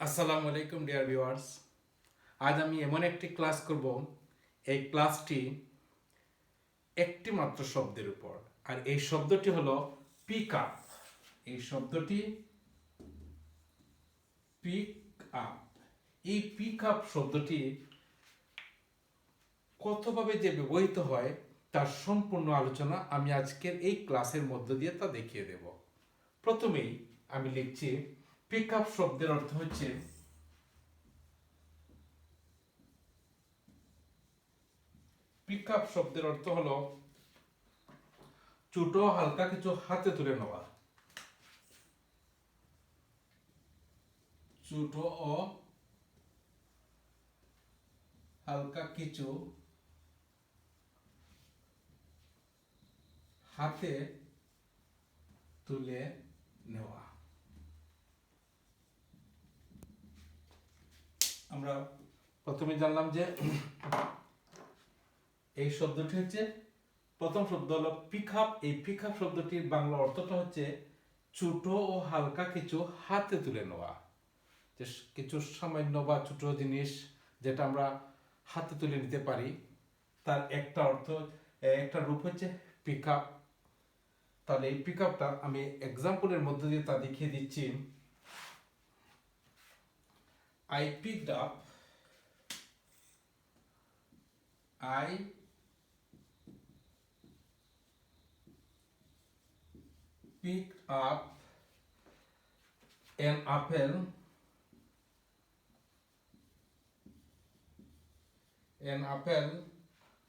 আসসালামু আলাইকুম dear viewers. আজ আমি এমন একটি ক্লাস করব, এই ক্লাসটি একটি মাত্র শব্দের উপর। আর এই শব্দটি হলো পিক আপ। এই শব্দটি পিক আপ। এই পিক আপ শব্দটি কতভাবে যে ব্যবহৃত হয় তার সম্পূর্ণ আলোচনা আমি আজকের এই ক্লাসের মধ্য দিয়ে তা দেখিয়ে দেব। প্রথমেই আমি লিখছি পিক আপ শব্দের অর্থ হচ্ছে পিক আপ শব্দের অর্থ হলো ছোট হালকা কিছু হাতে তুলে নেওয়া। ছোট ও হালকা কিছু হাতে তুলে নেওয়া। আমরা প্রথমে জানলাম যে এই শব্দটি হচ্ছে, প্রথম শব্দ হলো পিক আপ। এই পিক আপ শব্দটির বাংলা অর্থটা হচ্ছে ছোট ও হালকা কিছু হাতে তুলে নেওয়া। যে কিছু সামান্য বা ছোট জিনিস যেটা আমরা হাতে তুলে নিতে পারি, তার একটা অর্থ, একটা রূপ হচ্ছে পিক আপ। তাহলে এই পিক আপটা আমি এক্সাম্পলের মধ্যে দিয়ে তা দেখিয়ে দিচ্ছি। I picked up I picked up an apple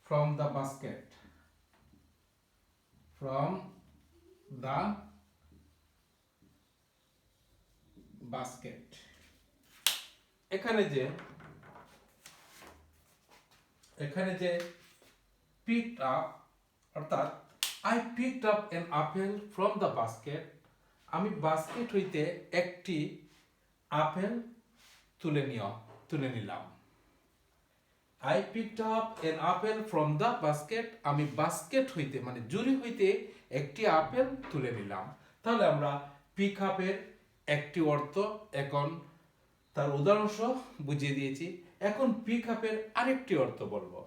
from the basket. From the basket. এখানে যে picked up অর্থাৎ I picked up an apple from the basket, আমি বাস্কেট হইতে একটি আপেল তুলে নিলাম। I picked up an apple from the basket, আমি basket হইতে মানে জুড়ি হইতে একটি আপেল তুলে নিলাম। তাহলে আমরা পিক আপের একটি অর্থ এখন তার উদাহরণ সহ বুঝিয়ে দিয়েছি। এখন পিক আপের আরেকটি অর্থ বলবো।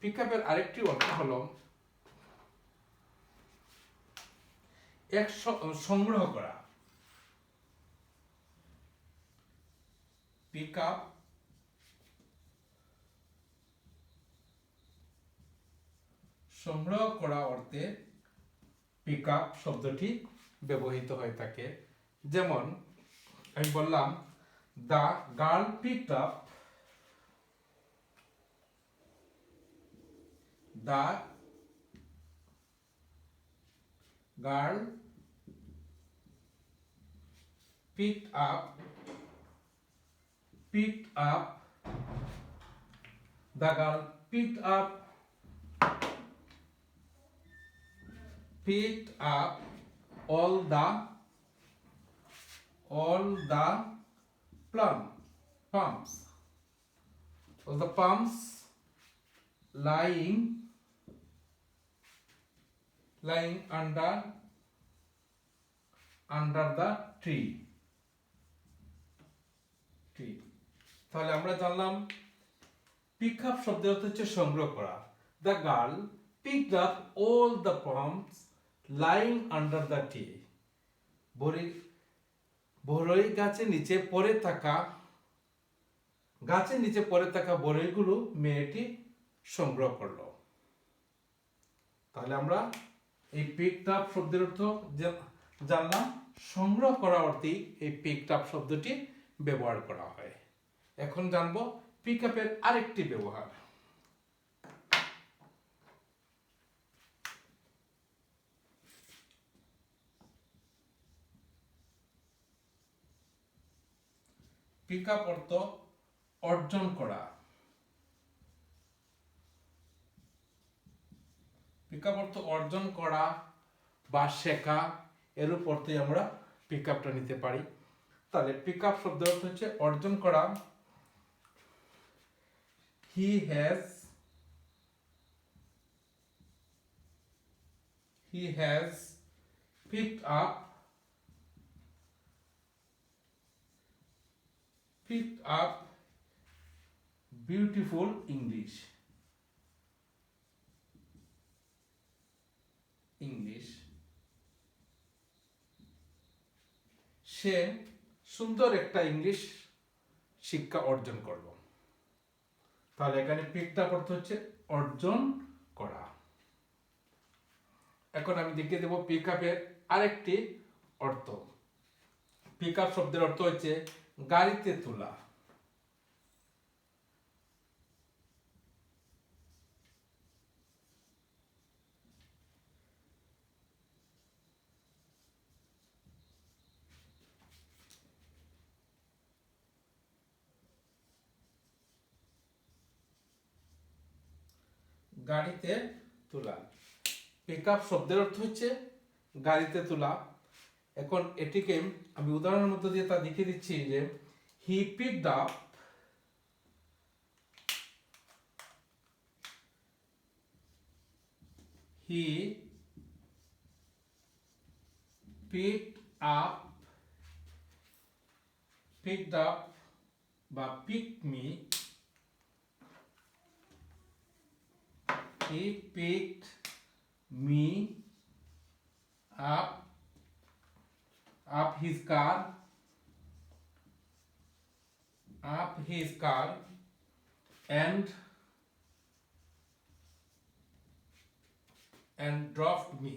পিক আপের আরেকটি অর্থ হলো সংগ্রহ করা। পিক আপ সংগ্রহ করা অর্থে পিক আপ শব্দটি ব্যবহৃত হয়ে থাকে। যেমন আমি বললাম the girl picked up the girl picked up the girl picked up all the plums all the plums lying under the tree. তাহলে আমরা জানলাম পিক আপ শব্দের অর্থ হচ্ছে সংগ্রহ করা। The girl picked up all the plums lying under the tree, বরই গাছের নিচে পড়ে থাকা বরইগুলো মেয়েটি সংগ্রহ করলো। তাহলে আমরা এই পিকড আপ শব্দের অর্থ জানলাম। সংগ্রহ করা অর্থে এই পিকড আপ শব্দটি ব্যবহার করা হয়। এখন জানবো পিক আপের আরেকটি ব্যবহার। পিক আপ অর্থ অর্জন করা। পিক আপ অর্থ অর্জন করা বা শেখা, এর অর্থে আমরা পিক আপটা নিতে পারি। তাহলে পিক আপ শব্দের অর্থ হচ্ছে অর্জন করা। he has picked picked up beautiful English. সে সুন্দর একটা ইংলিশ শিক্ষা অর্জন করলো। তাহলে এখানে পিকড আপ অর্থ হচ্ছে অর্জন করা। এখন আমি দেখিয়ে দেব পিক আপের আরেকটি অর্থ। পিক আপ শব্দের অর্থ হচ্ছে গাড়িতে তোলা। গাড়িতে তোলা। পিক আপ শব্দের অর্থ হচ্ছে গাড়িতে তোলা। এখন এটিকে আমি উদাহরণের মধ্য দিয়ে তা দেখিয়ে দিচ্ছি যে he picked up picked up বা picked me, he picked me up his car and dropped me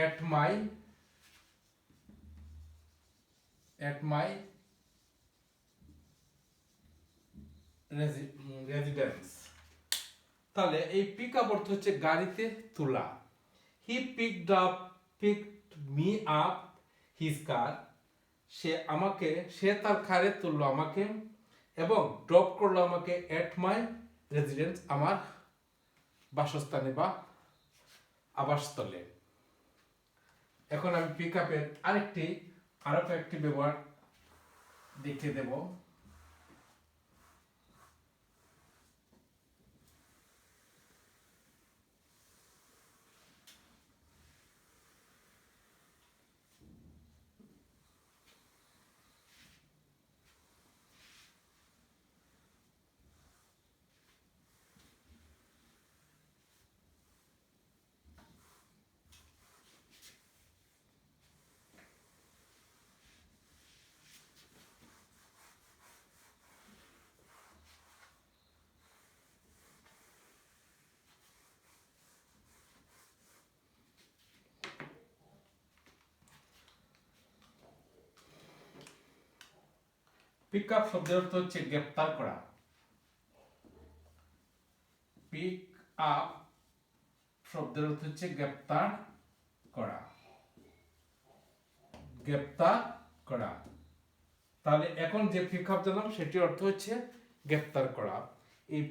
at my residence. তাহলে এই পিক আপ অর্থ হচ্ছে গাড়িতে তোলা। He picked me up his car, সে তার কারে তুললো আমাকে এবং ড্রপ করলো আমাকে এট মাই রেজিডেন্স, আমার বাসস্থানে বা আবাসস্থলে। এখন আমি পিক আপের আরো কয়েকটি ব্যবহার দেখিয়ে দেব। পিক আপ শব্দের অর্থ হচ্ছে গ্রেপ্তার করা। পিক আপ শব্দের অর্থ হচ্ছে গ্রেপ্তার করা। তাহলে এখন যে পিক আপ জানলাম সেটি অর্থ হচ্ছে গ্রেপ্তার করা। এই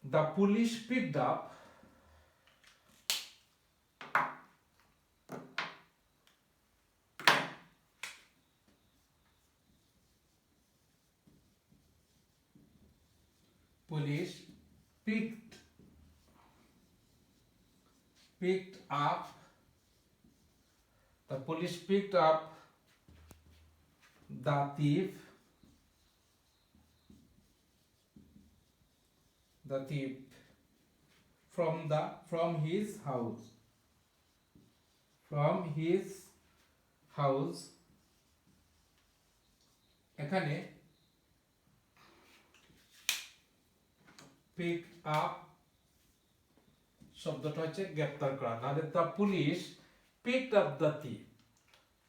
the police picked up the police picked up the thief from his house. এখানে পিক আপ শব্দটা হচ্ছে গ্রেপ্তার করা। তাহলে the police picked up the thief,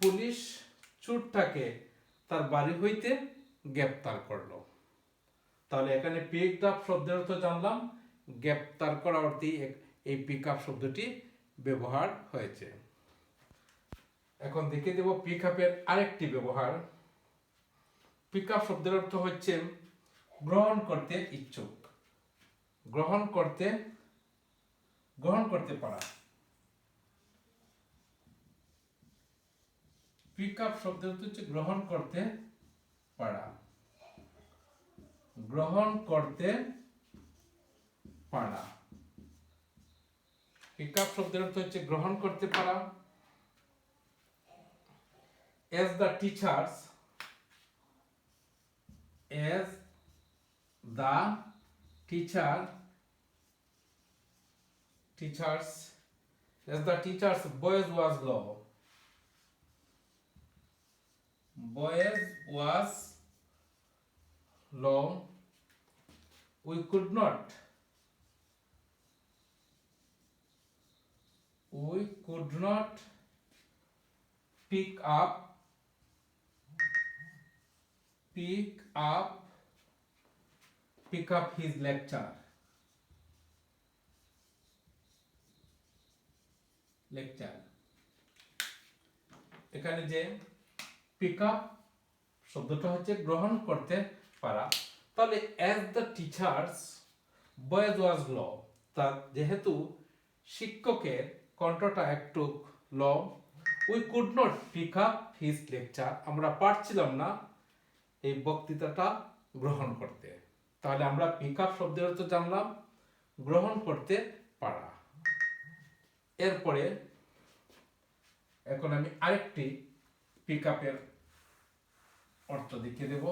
police চোরটাকে তার বাড়ি হইতে গ্রেপ্তার করলো। তাহলে এখানে পিকড আপ শব্দের অর্থ জানলাম, গ্রেপ্তার করা অর্থে এই পিক আপ শব্দটি ব্যবহার হয়েছে। এখন দেখিয়ে দেব পিক আপের আরেকটি ব্যবহার। পিক আপ শব্দের অর্থ হচ্ছে গ্রহণ করতে ইচ্ছুক, গ্রহণ করতে পারা। পিক আপ শব্দের অর্থ হচ্ছে গ্রহণ করতে পারা। পিক আপ শব্দের অর্থ হচ্ছে গ্রহণ করতে পারা। as the teachers as the teacher teachers as the teachers voice was low, voice was low, we could not pick up his lecture. এখানে যে পিক আপ শব্দটা হচ্ছে গ্রহণ করতে পারা, তাহলে as the teacher's voice was low, তা যেহেতু শিক্ষকের কণ্ঠটা একটু low, we could not pick up his lecture, আমরা পারছিলাম না এই বক্তৃতাটা গ্রহণ করতে। তাহলে আমরা পিক আপ শব্দের অর্থ জানলাম গ্রহণ করতে পারা। এরপরে এখন আমি আরেকটি পিক আপের অর্থ দেখিয়ে দেব।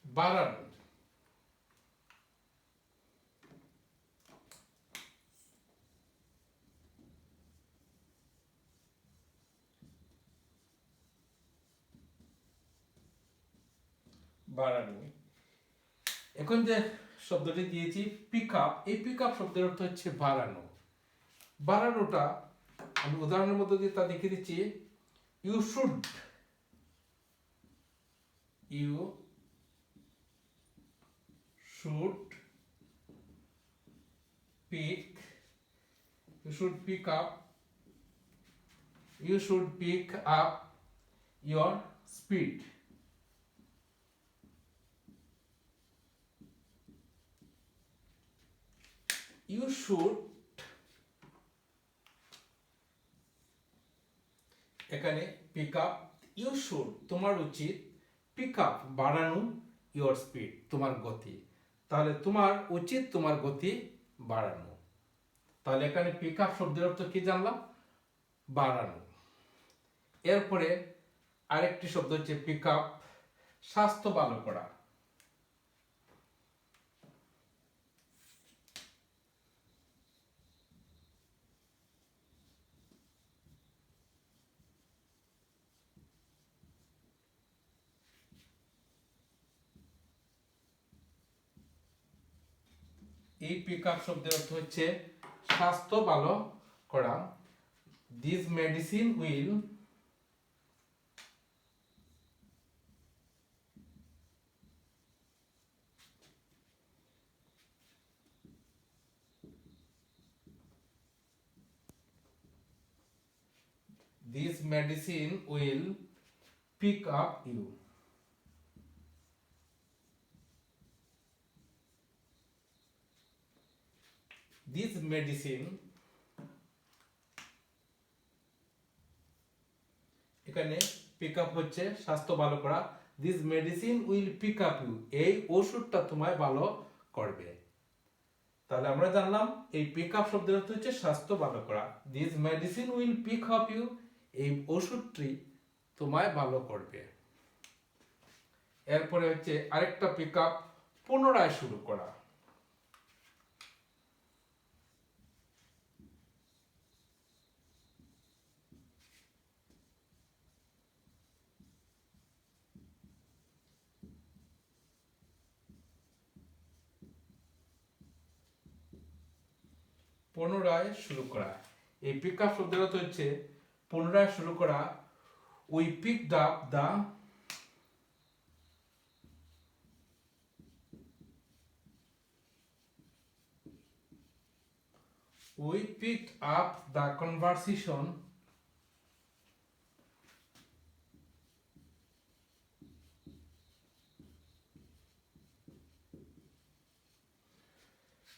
বাড়ানো, বাড়ানো। এখন যে শব্দটি দিয়েছি পিক আপ, এই পিক আপ শব্দের অর্থ হচ্ছে বাড়ানো। বাড়ানোটা আমি উদাহরণের মধ্যে দিয়ে তা দেখিয়ে দিচ্ছি। You should pick up your speed. You should, এখানে পিক আপ, ইউ শুড তোমার উচিত, পিক আপ বাড়ানো, ইউর স্পিড তোমার গতি, তাহলে তোমার উচিত তোমার গতি বাড়ানো। তাহলে এখানে পিক আপ শব্দের অর্থ কি জানলাম? বাড়ানো। এরপরে আরেকটি শব্দ হচ্ছে পিক আপ, স্বাস্থ্য ভালো করা। এই পিক আপ শব্দের অর্থ হচ্ছে স্বাস্থ্য ভালো করা। This medicine will pick up you. This medicine, এখানে পিক আপ হচ্ছে স্বাস্থ্য ভালো করা। This medicine will pick up you, এই ওষুধটা তোমায় ভালো করবে। তাহলে আমরা জানলাম এই পিক আপ শব্দের অর্থ হচ্ছে স্বাস্থ্য ভালো করা। This medicine will pick up you, এই ওষুধটি তোমায় ভালো করবে। এরপরে হচ্ছে আরেকটা পিক আপ, পুনরায় শুরু করা। পুনরায় শুরু করা, এই পিক আপ শব্দের অর্থ হচ্ছে পুনরায় শুরু করা। We picked up the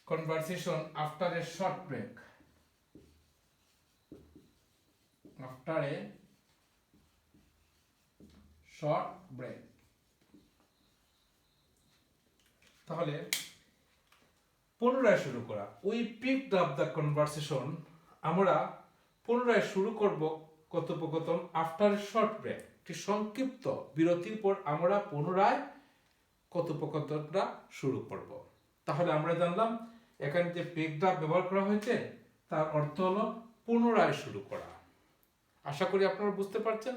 conversation after a short break. after a short break. তাহলে পুনরায় শুরু করা। We picked up the conversation, আমরা পুনরায় শুরু করব কথোপকথন আফটার শর্ট ব্রেক, একটি সংক্ষিপ্ত বিরতির পর আমরা পুনরায় কথোপকথনটা শুরু করব। তাহলে আমরা জানলাম এখানে যে পিকড আপ ব্যবহার করা হয়েছে তার অর্থ হলো পুনরায় শুরু করা। আশা করি আপনারা বুঝতে পারছেন।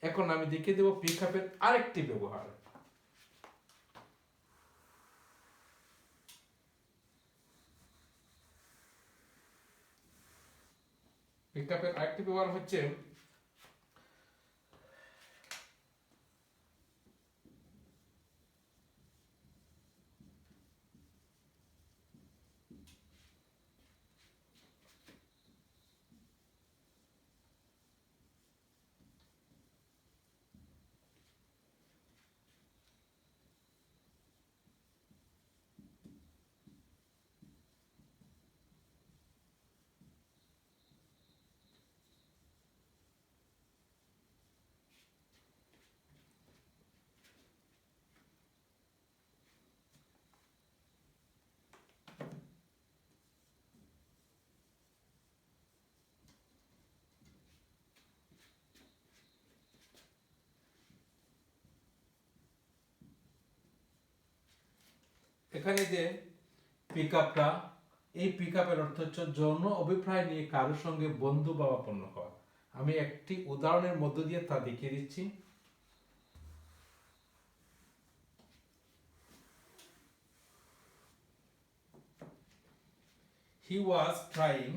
এখন আমি দেখিয়ে দেব পিক আপের আরেকটি ব্যবহার। পিক আপের আরেকটি ব্যবহার হচ্ছে এখানে যে পিক আপটা, এই পিক আপের অর্থ হচ্ছে যৌন অভিপ্রায় নিয়ে কারোর সঙ্গে বন্ধু বা আপন্ন হওয়া। আমি একটি উদাহরণের মধ্য দিয়ে তা দেখিয়ে দিচ্ছি। He was trying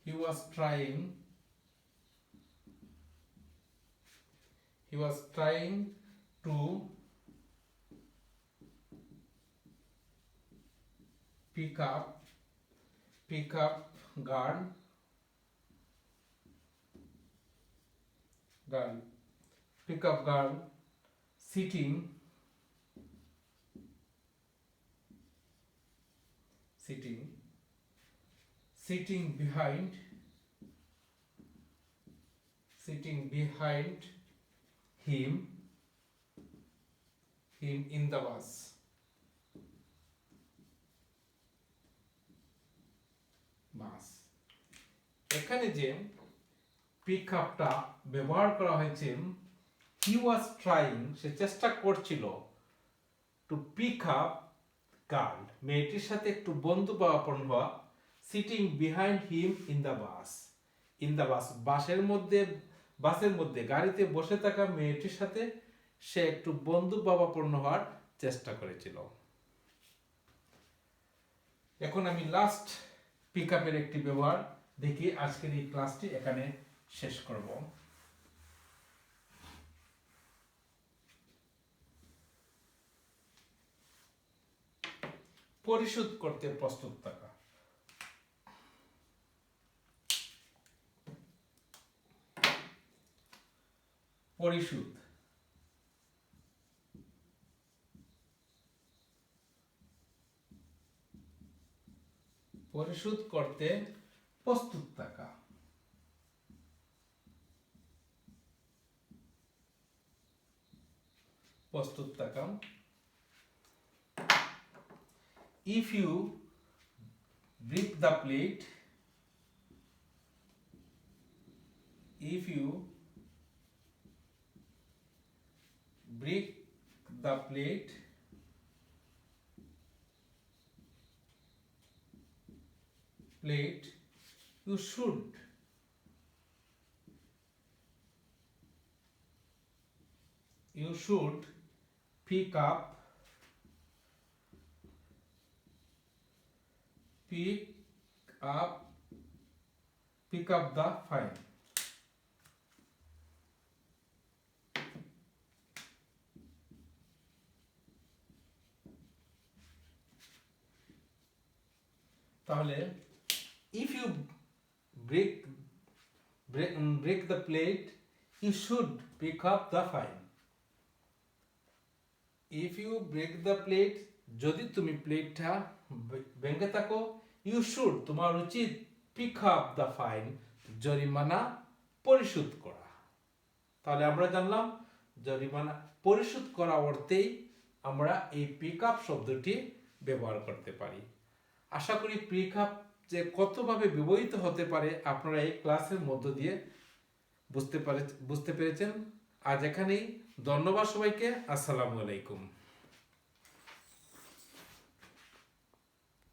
he was trying he was trying to pick up girl pick up girl sitting behind him in the bus. এখানে যে পিক আপটা ব্যবহার করা হয়েছে, হি ওয়াজ ট্রাইং, সে চেষ্টা করছিল, টু পিক আপ গার্ল, মেয়েটির সাথে একটু বন্ধু বা আপন হওয়া, sitting behind him in the bus, বাসের মধ্যে গাড়িতে বসে থাকা মেয়েটির সাথে সে একটু বন্ধু ভাবাপন্ন হওয়ার চেষ্টা করেছিল। এখন আমি লাস্ট পিক আপের একটি ব্যবহার দেখি, আজকের এই ক্লাসটি এখানে শেষ করব। পরিশোধ করতে প্রস্তুত থাকা। পরিশোধ, পরিশোধ করতে প্রস্তুত থাকা। প্রস্তুত থাকা। If you break the plate, you should pick up the file. তাহলে if you break the plate, you should pick up the file. If you break the plate, যদি তুমি প্লেটটা ভেঙে থাকো, you should, তোমার উচিত পিক আপ দ্য ফাইন, জরিমানা পরিশোধ করা। তাহলে আমরা জানলাম জরিমানা পরিশোধ করা অর্থেই আমরা এই পিক আপ শব্দটি ব্যবহার করতে পারি। আশা করি পিক আপ যে কতভাবে ব্যবহৃত হতে পারে আপনারা এই ক্লাসের মধ্য দিয়ে বুঝতে পেরেছেন। আজ এখানেই, ধন্যবাদ সবাইকে। আসসালামু আলাইকুম।